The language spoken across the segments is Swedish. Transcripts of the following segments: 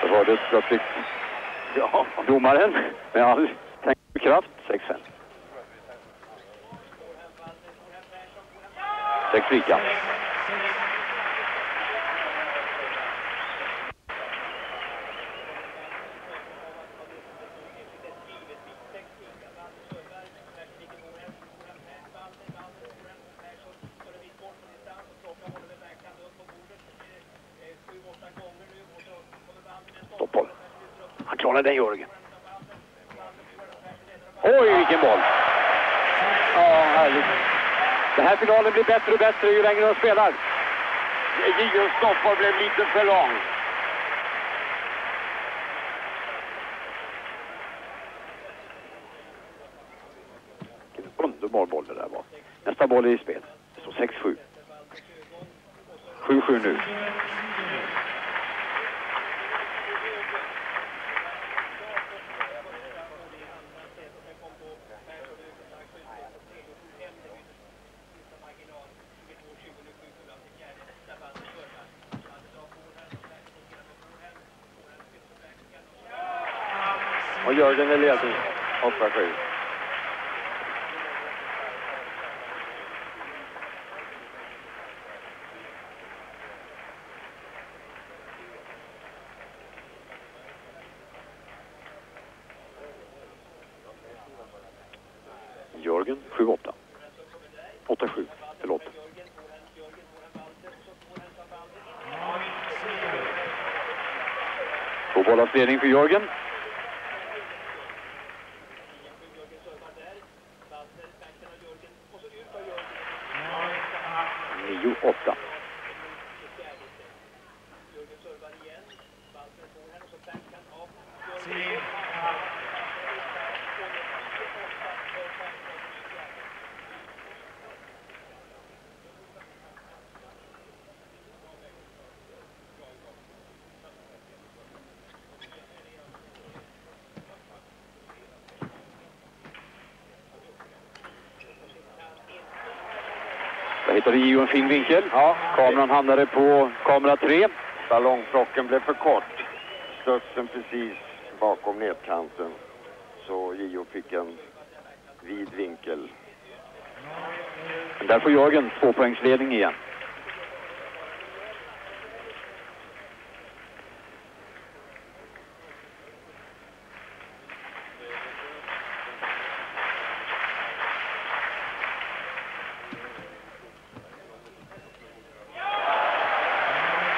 Det hördes plötsligt domaren med all kraft. 6-5. 6 lika. Stoppboll. Han klarar den, Jörgen. Oj, vilken boll. Ja, härligt. Den här finalen blir bättre och bättre ju längre de spelar. Gions stoppboll blev lite för lång. Vilken underbar boll det där var. Nästa boll är i spel. Det står 6-7. 7-7 nu. Och Jörgen är ledning. 8-7. Jörgen 7-8. 8-7 eller 8. Två bollars ledning för Jörgen. 9-8. Där hittade Gio en fin vinkel. Ja, kameran hamnade på kamera 3. Ballongplocken blev för kort. Studsen precis bakom nedkanten. Så Gio fick en vid vinkel. Men där får Jörgen 2-poängsledning igen.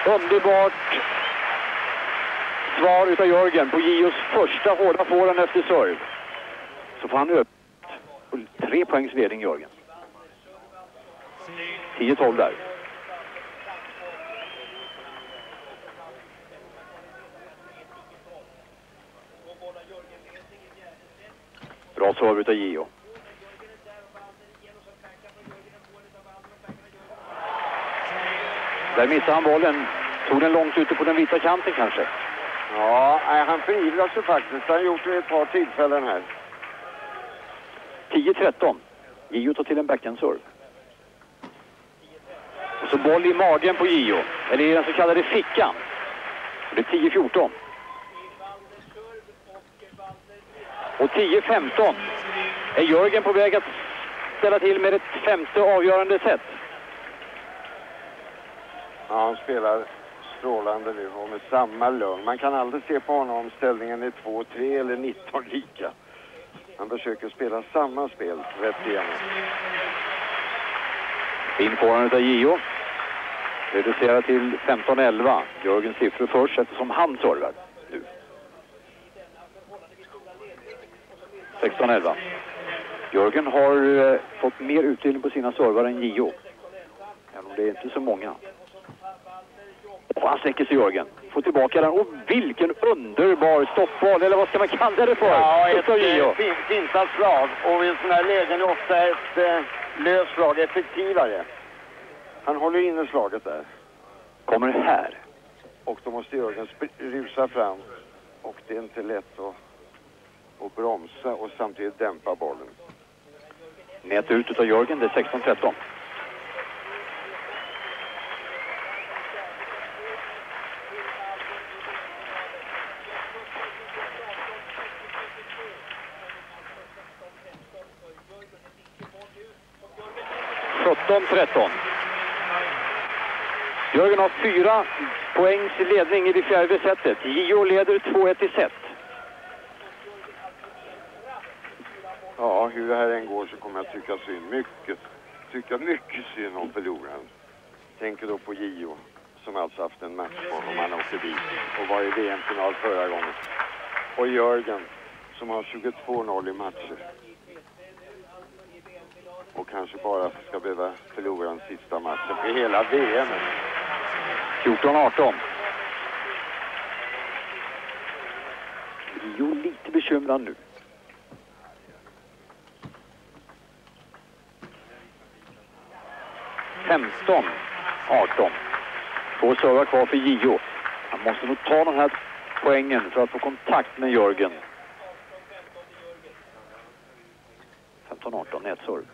Underbart svar utav Jörgen på Gios första hårda fåran efter serve. Så får han upp 3 poängs ledning, Jörgen. 10-12 där. Bra serve utav Gio. Där missade han bollen. Tog den långt ute på den vita kanten kanske. Ja, han förivrar sig faktiskt. Han har gjort det ett par tillfällen här. 10-13. Gio tar till en backhandserve. Och så boll i magen på Gio. Eller i den så kallade fickan. Det är 10-14. Och 10-15. Är Jörgen på väg att ställa till med ett femte avgörande sätt. Ja, han spelar strålande nu och med samma lugn. Man kan aldrig se på honom om ställningen är 2-3 eller 19 lika. Han försöker spela samma spel rätt igenom. Infårandet av Gio. Reducerar till 15-11. Jörgens siffror först eftersom han servar nu. 16-11. Jörgen har fått mer utdelning på sina servar än Gio. Även om det är inte så många. Och han sträcker sig, Jörgen. Får tillbaka den. Och vilken underbar stoppboll. Eller vad ska man kalla det för? Ja, ett fintat slag. Och i sådana här lägen är ofta ett löst slag effektivare. Han håller inne slaget där. Kommer här. Och då måste Jörgen rusa fram. Och det är inte lätt att bromsa och samtidigt dämpa bollen. Nät ut utav Jörgen, det är 16-13. 15-13. Jörgen har 4 poängs ledning i det fjärde setet. Gio leder 2-1 i set. Ja, hur det här än går så kommer jag tycka mycket synd om förloraren. Tänker då på Gio som alltså haft en match på om han åkte dit och var i VM-final förra gången. Och Jörgen som har 22-0 i matcher. Och kanske bara ska behöva förlora den sista matchen för hela VM. 14-18. Gio lite bekymrad nu. 15-18. 2 servar kvar för Gio. Han måste nog ta den här poängen för att få kontakt med Jörgen. 15-18, nätserv.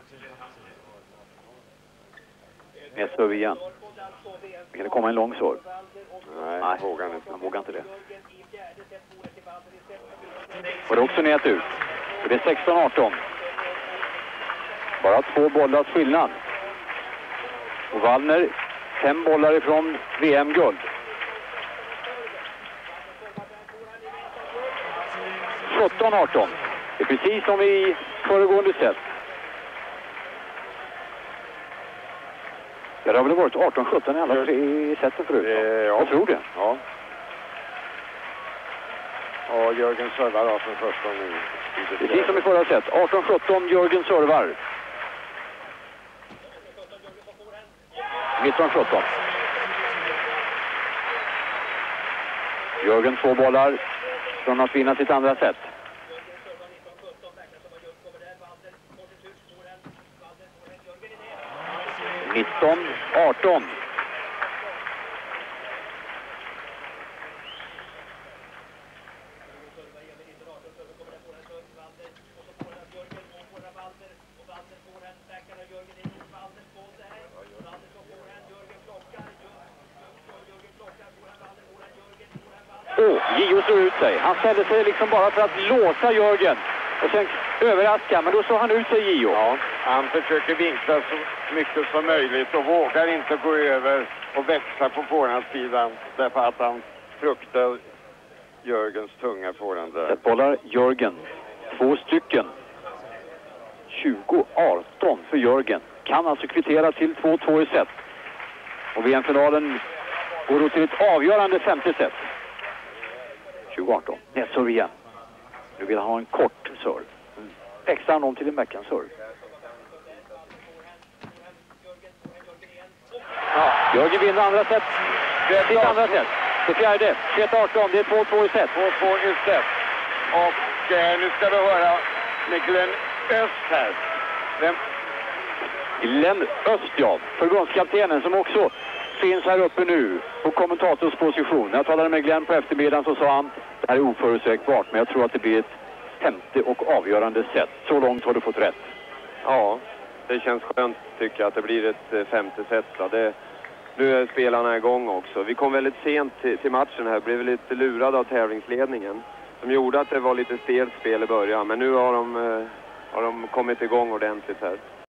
Nätserv igen. Kan det komma en lång serv? Nej, vågar inte. Han vågar inte det. Och det är också nät ut. Och det är 16-18. Bara 2 bollars skillnad. Och Wallner 5 bollar ifrån VM-guld. 17-18. Det är precis som i föregående set. Ja, det har väl varit 18-17 i alla 3 seten förut? Ja. Jag tror det. Ja. Ja, Jörgen servar 18-17 nu. Precis som i förra set. 18-17, Jörgen servar. 19-17. Jörgen 2 bollar från att vinna sitt andra set. - 19-18. Gio slår ut sig. Han ställde sig liksom bara för att låsa Jörgen. Och sen överraska, men då slår han ut sig Gio. Ja, han försöker vinkla så mycket som möjligt och vågar inte gå över och växa på forehandsidan därför att han fruktar Jörgens tunga forehand där. Bollar Jörgen. 2 stycken. 20-18 för Jörgen. Kan alltså kvittera till 2-2 i set. Och VM-finalen går då till ett avgörande 5:e set. 20-18. Nätserv igen. Nu vill han ha en kort serv. Växlar han om till en backhand-serv. Ja, Jörgen vinner andra set. Det är andra set. Det fjärde. 21-18. Det är 2-2 i set. 2-2 i set. Och nu ska vi höra med Glenn Öst här. Glenn Öst, ja. Förbundskaptenen som också finns här uppe nu på kommentatorsposition. När jag talade med Glenn på eftermiddagen så sa han det här är oförutsägbart, men jag tror att det blir ett 5:e och avgörande set. Så långt har du fått rätt. Ja, det känns skönt tycker jag att det blir ett 5:e set. Nu är spelarna igång också. Vi kom väldigt sent till matchen här, blev lite lurade av tävlingsledningen. Som gjorde att det var lite stelt spel i början, men nu har de kommit igång ordentligt här.